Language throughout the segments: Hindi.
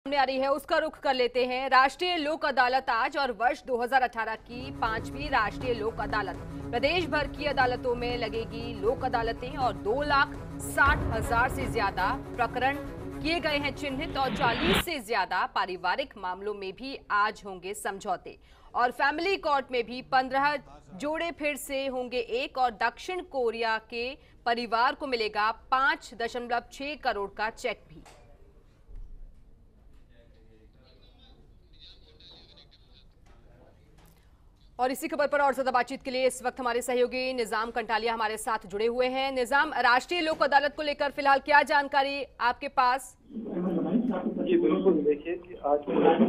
सामने आ रही है उसका रुख कर लेते हैं। राष्ट्रीय लोक अदालत आज और वर्ष 2018 की 5वीं राष्ट्रीय लोक अदालत प्रदेश भर की अदालतों में लगेगी लोक अदालतें और 2,60,000 से ज्यादा प्रकरण किए गए हैं चिन्हित और 40 से ज्यादा पारिवारिक मामलों में भी आज होंगे समझौते और फैमिली कोर्ट में भी 15 जोड़े फिर से होंगे एक और दक्षिण कोरिया के परिवार को मिलेगा 5.6 करोड़ का चेक भी। और इसी खबर पर और ज्यादा बातचीत के लिए इस वक्त हमारे सहयोगी निजाम कंटालिया हमारे साथ जुड़े हुए हैं। निजाम, राष्ट्रीय लोक अदालत को लेकर फिलहाल क्या जानकारी आपके पास? जी बिल्कुल, देखिए कि आज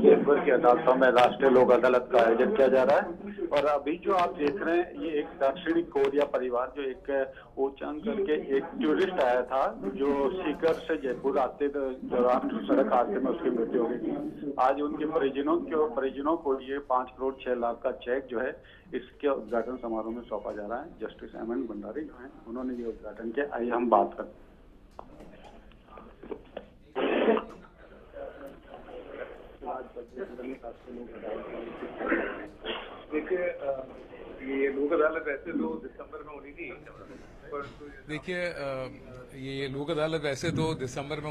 देश भर की अदालतों में राष्ट्रीय लोक अदालत का आयोजन किया जा रहा है और अभी जो आप देख रहे हैं ये एक दक्षिणी कोरिया परिवार जो एक ओचांग करके एक टूरिस्ट आया था जो सीकर से जयपुर आते दौरान सड़क हादसे में उसकी मृत्यु हो गई थी। आज उनके परिजनों को ये 5 करोड़ 6 लाख का चेक जो है इसके उद्घाटन समारोह में सौंपा जा रहा है। Justice M.N.. भंडारी जो है उन्होंने ये उद्घाटन किया। आइए हम बात करते हैं। देखिए ये लोक अदालत वैसे तो दिसंबर में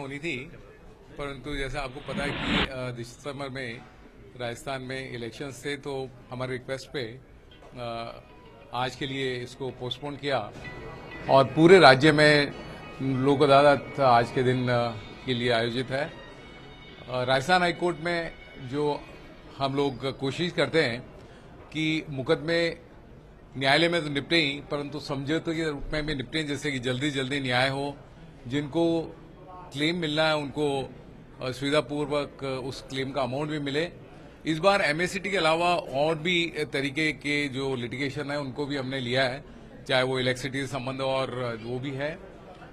होनी थी, परंतु जैसा आपको पता है कि दिसंबर में राजस्थान में इलेक्शंस थे, तो हमारे रिक्वेस्ट पे आज के लिए इसको पोस्टपोन किया और पूरे राज्य में लोक अदालत आज के दिन के लिए आयोजित है। राजस्थान हाईकोर्ट में जो हम लोग कोशिश करते हैं कि मुकदमे न्यायालय में तो निपटे ही, परंतु समझौते के रूप में भी निपटे, जैसे कि जल्दी जल्दी न्याय हो। जिनको क्लेम मिलना है उनको सुविधापूर्वक उस क्लेम का अमाउंट भी मिले। इस बार एमएससीटी के अलावा और भी तरीके के जो लिटिगेशन है उनको भी हमने लिया है, चाहे वो इलेक्ट्रिसिटी से संबंध और वो भी है।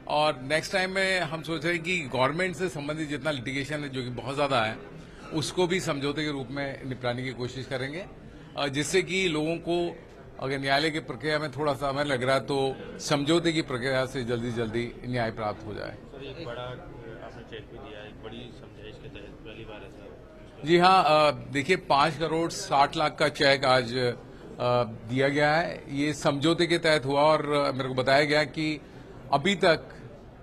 और नेक्स्ट टाइम में हम सोच रहे हैं कि गवर्नमेंट से संबंधित जितना लिटिगेशन है जो कि बहुत ज्यादा है उसको भी समझौते के रूप में निपटाने की कोशिश करेंगे, जिससे कि लोगों को अगर न्यायालय की प्रक्रिया में थोड़ा समय लग रहा है तो समझौते की प्रक्रिया से जल्दी न्याय प्राप्त हो जाए। सर, एक बड़ा आपने चेक भी दिया, एक बड़ी समझाइश के तहत पहली बार है सर। जी हाँ, देखिए 5 करोड़ 60 लाख का चेक आज दिया गया है। ये समझौते के तहत हुआ और मेरे को बताया गया कि अभी तक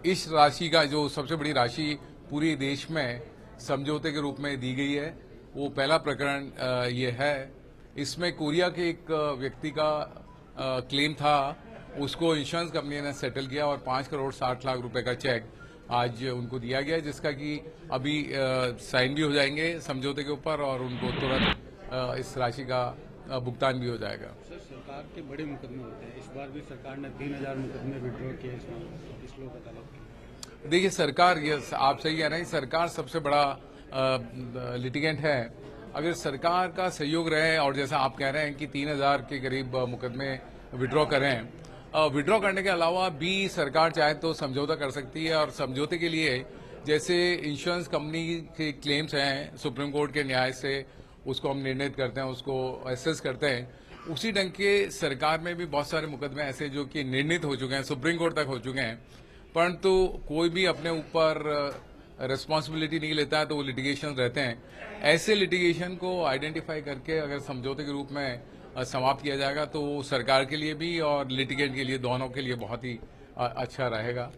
इस राशि का जो सबसे बड़ी राशि पूरे देश में समझौते के रूप में दी गई है वो पहला प्रकरण ये है। इसमें कोरिया के एक व्यक्ति का क्लेम था, उसको इंश्योरेंस कंपनी ने सेटल किया और 5 करोड़ 60 लाख रुपए का चेक आज उनको दिया गया, जिसका कि अभी साइन भी हो जाएंगे समझौते के ऊपर और उनको तुरंत इस राशि का भुगतान भी हो जाएगा। सर, सरकार के बड़े मुकदमे होते हैं, इस बार भी सरकार ने 3,000 मुकदमे विड्रॉ किए इस लोक अदालत के। देखिए सरकार, ये आप सही कह रहे हैं, सरकार सबसे बड़ा लिटिगेंट है। अगर सरकार का सहयोग रहे और जैसा आप कह रहे हैं कि 3,000 के करीब मुकदमे विड्रॉ करें, विड्रॉ करने के अलावा भी सरकार चाहे तो समझौता कर सकती है। और समझौते के लिए जैसे इंश्योरेंस कंपनी के क्लेम्स हैं सुप्रीम कोर्ट के न्याय से उसको हम निर्णित करते हैं, उसको असेस करते हैं, उसी ढंग के सरकार में भी बहुत सारे मुकदमे ऐसे जो कि निर्णित हो चुके हैं, सुप्रीम कोर्ट तक हो चुके हैं, परंतु कोई भी अपने ऊपर रिस्पॉन्सिबिलिटी नहीं लेता है तो वो लिटिगेशन रहते हैं। ऐसे लिटिगेशन को आइडेंटिफाई करके अगर समझौते के रूप में समाप्त किया जाएगा तो वो सरकार के लिए भी और लिटिगेंट के लिए, दोनों के लिए बहुत ही अच्छा रहेगा।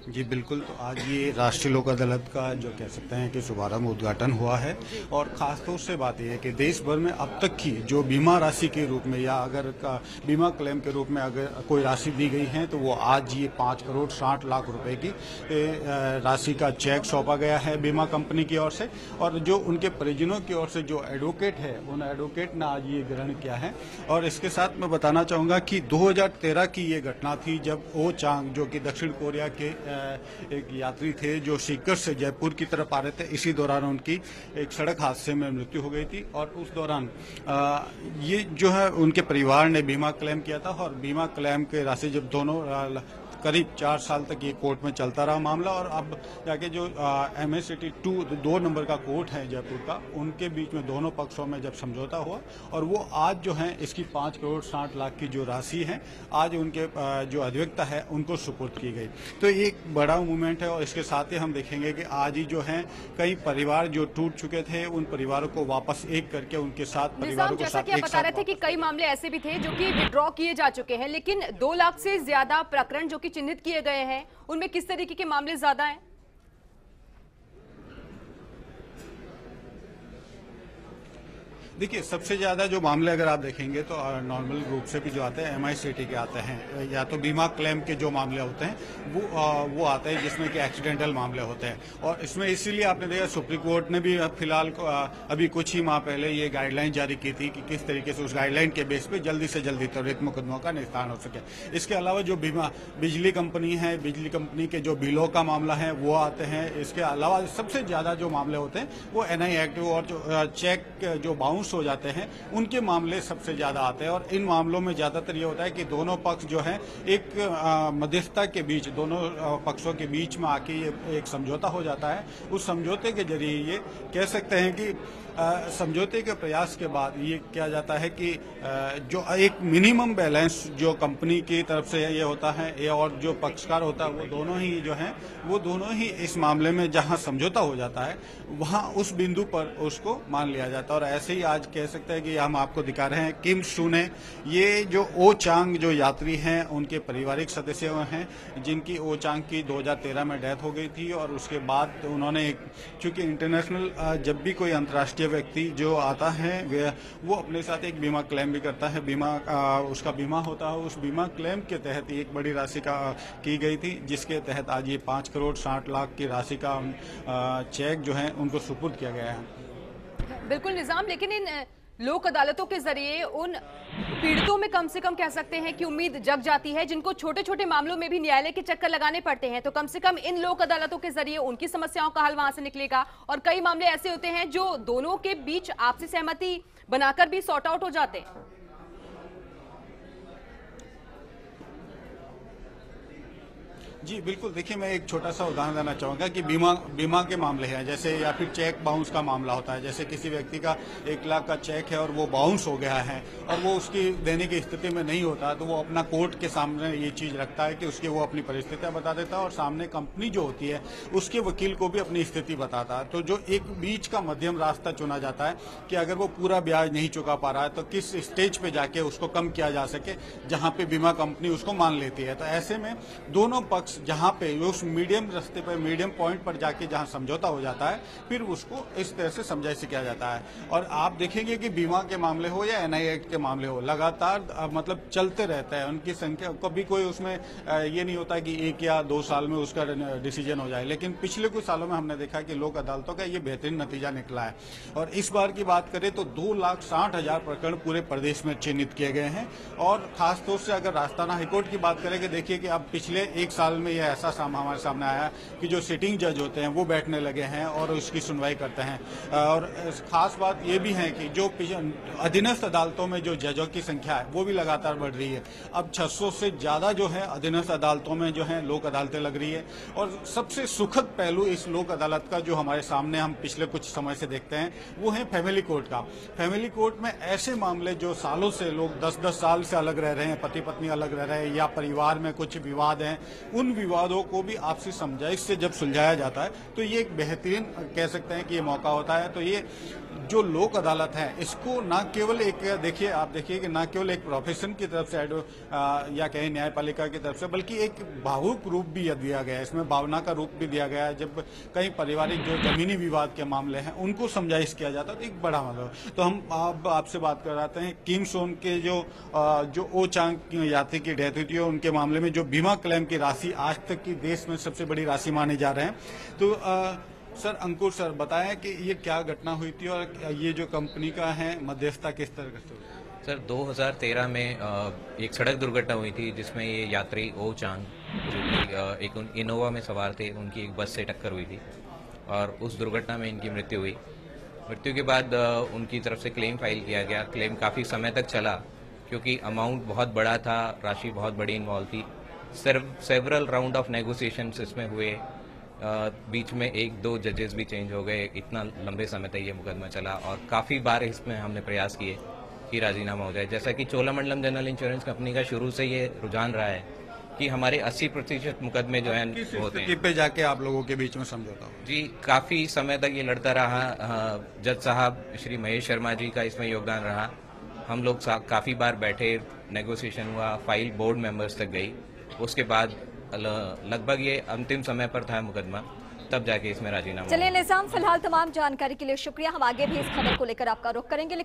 जी बिल्कुल, तो आज ये राष्ट्रीय लोक अदालत का जो कह सकते हैं कि शुभारंभ उद्घाटन हुआ है और खासतौर से बात यह है कि देश भर में अब तक की जो बीमा राशि के रूप में या अगर बीमा क्लेम के रूप में अगर कोई राशि दी गई है तो वो आज ये 5 करोड़ 60 लाख रुपए की राशि का चेक सौंपा गया है बीमा कंपनी की ओर से। और जो उनके परिजनों की ओर से जो एडवोकेट है उन एडवोकेट ने आज ये ग्रहण किया है। और इसके साथ मैं बताना चाहूंगा कि 2013 की ये घटना थी जब ओ चांग जो कि दक्षिण कोरिया के एक यात्री थे जो सीकर से जयपुर की तरफ आ रहे थे, इसी दौरान उनकी एक सड़क हादसे में मृत्यु हो गई थी। और उस दौरान ये जो है उनके परिवार ने बीमा क्लेम किया था और बीमा क्लेम के राशि जब दोनों करीब 4 साल तक ये कोर्ट में चलता रहा मामला, और अब जाके जो MACT 2 नंबर का कोर्ट है जयपुर का, उनके बीच में दोनों पक्षों में जब समझौता हुआ, और वो आज जो है इसकी 5 करोड़ 60 लाख की जो राशि है आज उनके जो अधिवक्ता है उनको सुपुर्द की गई। तो एक बड़ा मूवमेंट है, और इसके साथ ही हम देखेंगे कि आज ही जो है कई परिवार जो टूट चुके थे उन परिवारों को वापस एक करके उनके साथ परिवारों को जैसा कि आप बता रहे थे कि कई मामले ऐसे भी थे जो कि विड्रॉ किए जा चुके हैं, लेकिन 2 लाख से ज्यादा प्रकरण जो कि चिन्हित किए गए हैं उनमें किस तरीके के मामले ज्यादा हैं? देखिए, सबसे ज्यादा जो मामले अगर आप देखेंगे तो नॉर्मल रूप से भी जो आते हैं MICT के आते हैं, या तो बीमा क्लेम के जो मामले होते हैं वो आते हैं जिसमें कि एक्सीडेंटल मामले होते हैं। और इसमें इसीलिए आपने देखा सुप्रीम कोर्ट ने भी फिलहाल अभी कुछ ही माह पहले ये गाइडलाइन जारी की थी कि किस तरीके से उस गाइडलाइन के बेस पे जल्दी से जल्दी त्वरित मुकदमों का निस्तारण हो सके। इसके अलावा जो बिजली कंपनी है, बिजली कंपनी के जो बिलों का मामला है वो आते हैं। इसके अलावा सबसे ज्यादा जो मामले होते हैं वो NI एक्ट और जो चेक जो बाउंस हो जाते हैं उनके मामले सबसे ज्यादा आते हैं। और इन मामलों में ज्यादातर ये होता है कि दोनों पक्ष जो है एक मध्यस्थता के बीच, दोनों पक्षों के बीच में आके ये एक समझौता हो जाता है। उस समझौते के जरिए ये कह सकते हैं कि समझौते के प्रयास के बाद ये किया जाता है कि जो एक मिनिमम बैलेंस जो कंपनी की तरफ से ये होता है ये और जो पक्षकार होता है वो दोनों ही इस मामले में जहां समझौता हो जाता है वहां उस बिंदु पर उसको मान लिया जाता है। और ऐसे ही आज कह सकते हैं कि हम आपको दिखा रहे हैं किम सूने, ये जो ओ चांग जो यात्री हैं उनके पारिवारिक सदस्य हैं जिनकी ओ चांग की 2013 में डेथ हो गई थी। और उसके बाद उन्होंने चूंकि इंटरनेशनल जब भी कोई अंतर्राष्ट्रीय व्यक्ति जो आता है वो अपने साथ एक बीमा क्लेम भी करता है, उसका बीमा होता है। उस बीमा क्लेम के तहत एक बड़ी राशि का की गई थी जिसके तहत आज ये 5 करोड़ 60 लाख की राशि का चेक जो है उनको सुपुर्द किया गया है। बिल्कुल निजाम, लेकिन इन लोक अदालतों के जरिए उन पीड़ितों में कम से कम कह सकते हैं कि उम्मीद जग जाती है जिनको छोटे छोटे मामलों में भी न्यायालय के चक्कर लगाने पड़ते हैं, तो कम से कम इन लोक अदालतों के जरिए उनकी समस्याओं का हल वहां से निकलेगा। और कई मामले ऐसे होते हैं जो दोनों के बीच आपसी सहमति बनाकर भी सॉर्ट आउट हो जाते हैं। जी बिल्कुल, देखिए मैं एक छोटा सा उदाहरण देना चाहूंगा कि बीमा के मामले हैं जैसे, या फिर चेक बाउंस का मामला होता है। जैसे किसी व्यक्ति का 1 लाख का चेक है और वो बाउंस हो गया है और वो उसकी देने की स्थिति में नहीं होता, तो वो अपना कोर्ट के सामने ये चीज रखता है कि उसकी वो अपनी परिस्थितियां बता देता है और सामने कंपनी जो होती है उसके वकील को भी अपनी स्थिति बताता है। तो जो एक बीच का मध्यम रास्ता चुना जाता है कि अगर वो पूरा ब्याज नहीं चुका पा रहा है तो किस स्टेज पे जाके उसको कम किया जा सके जहां पे बीमा कंपनी उसको मान लेती है। तो ऐसे में दोनों पक्ष जहां पे उस मीडियम रास्ते पर, मीडियम पॉइंट पर जाके जहां समझौता हो जाता है फिर उसको इस तरह से समझाइश किया जाता है। और आप देखेंगे कि बीमा के मामले हो या NI एक्ट के मामले हो लगातार मतलब चलते रहता है, उनकी संख्या कभी कोई उसमें ये नहीं होता कि 1 या 2 साल में उसका डिसीजन हो जाए। लेकिन पिछले कुछ सालों में हमने देखा कि लोक अदालतों का ये बेहतरीन नतीजा निकला है। और इस बार की बात करें तो 2,60,000 प्रकरण पूरे प्रदेश में चिन्हित किए गए हैं। और खासतौर से अगर राजस्थान हाईकोर्ट की बात करें कि देखिए कि अब पिछले 1 साल में यह ऐसा हमारे सामने आया कि जो सिटिंग जज होते हैं वो बैठने लगे हैं और उसकी सुनवाई करते हैं। और खास बात ये भी है कि जो अधीनस्थ अदालतों में जो जजों की संख्या है वो भी लगातार बढ़ रही है। अब 600 से ज्यादा जो है अधीनस्थ अदालतों में जो है लोक अदालतें लग रही है। और सबसे सुखद पहलू इस लोक अदालत का जो हमारे सामने हम पिछले कुछ समय से देखते हैं वो है फैमिली कोर्ट का। फैमिली कोर्ट में ऐसे मामले जो सालों से लोग 10-10 साल से अलग रह रहे हैं, पति पत्नी अलग रह रहे हैं या परिवार में कुछ विवाद हैं, उन विवादों को भी आपसी समझाइश से जब सुलझाया जाता है तो ये एक बेहतरीन कह सकते हैं कि ये मौका होता है। तो ये जो लोक अदालत है इसको ना केवल एक देखिए, आप देखिए कि ना केवल एक प्रोफेशन की तरफ से या कहीं न्यायपालिका की तरफ से, बल्कि एक भावुक रूप भी दिया गया है, इसमें भावना का रूप भी दिया गया है। जब कई पारिवारिक जो जमीनी विवाद के मामले हैं उनको समझाइश किया जाता है तो एक बड़ा मतलब। तो हम आपसे बात कर रहे हैं किम सोन के जो ओ चांग यात्री की डेथ हुई थी उनके मामले में जो बीमा क्लेम की राशि आज तक की देश में सबसे बड़ी राशि माने जा रहे हैं। तो सर अंकुर सर बताएं कि ये क्या घटना हुई थी और ये जो कंपनी का है मध्यस्थता किस तरह से हुई? सर 2013 में एक सड़क दुर्घटना हुई थी जिसमें ये यात्री ओ चांग जो कि एक इनोवा में सवार थे, उनकी एक बस से टक्कर हुई थी और उस दुर्घटना में इनकी मृत्यु हुई। मृत्यु के बाद उनकी तरफ से क्लेम फाइल किया गया। क्लेम काफ़ी समय तक चला क्योंकि अमाउंट बहुत बड़ा था, राशि बहुत बड़ी इन्वॉल्व थी। सेवरल राउंड ऑफ नेगोशिएशंस इसमें हुए, बीच में 1-2 जजेस भी चेंज हो गए, इतना लंबे समय तक ये मुकदमा चला और काफ़ी बार इसमें हमने प्रयास किए कि राजीनामा हो जाए। जैसा कि चोलामंडलम जनरल इंश्योरेंस कंपनी का शुरू से ये रुझान रहा है कि हमारे 80% मुकदमे जो हैं होते हैं। पे जाके आप लोगों के बीच में समझौता हो? जी, काफ़ी समय तक ये लड़ता रहा। जज साहब श्री महेश शर्मा जी का इसमें योगदान रहा। हम लोग काफ़ी बार बैठे, नेगोशिएशन हुआ, फाइल बोर्ड मेंबर्स तक गई। उसके बाद लगभग ये अंतिम समय पर था मुकदमा, तब जाके इसमें राजीनामा। चलिए निजाम, फिलहाल तमाम जानकारी के लिए शुक्रिया। हम आगे भी इस खबर को लेकर आपका रुख करेंगे।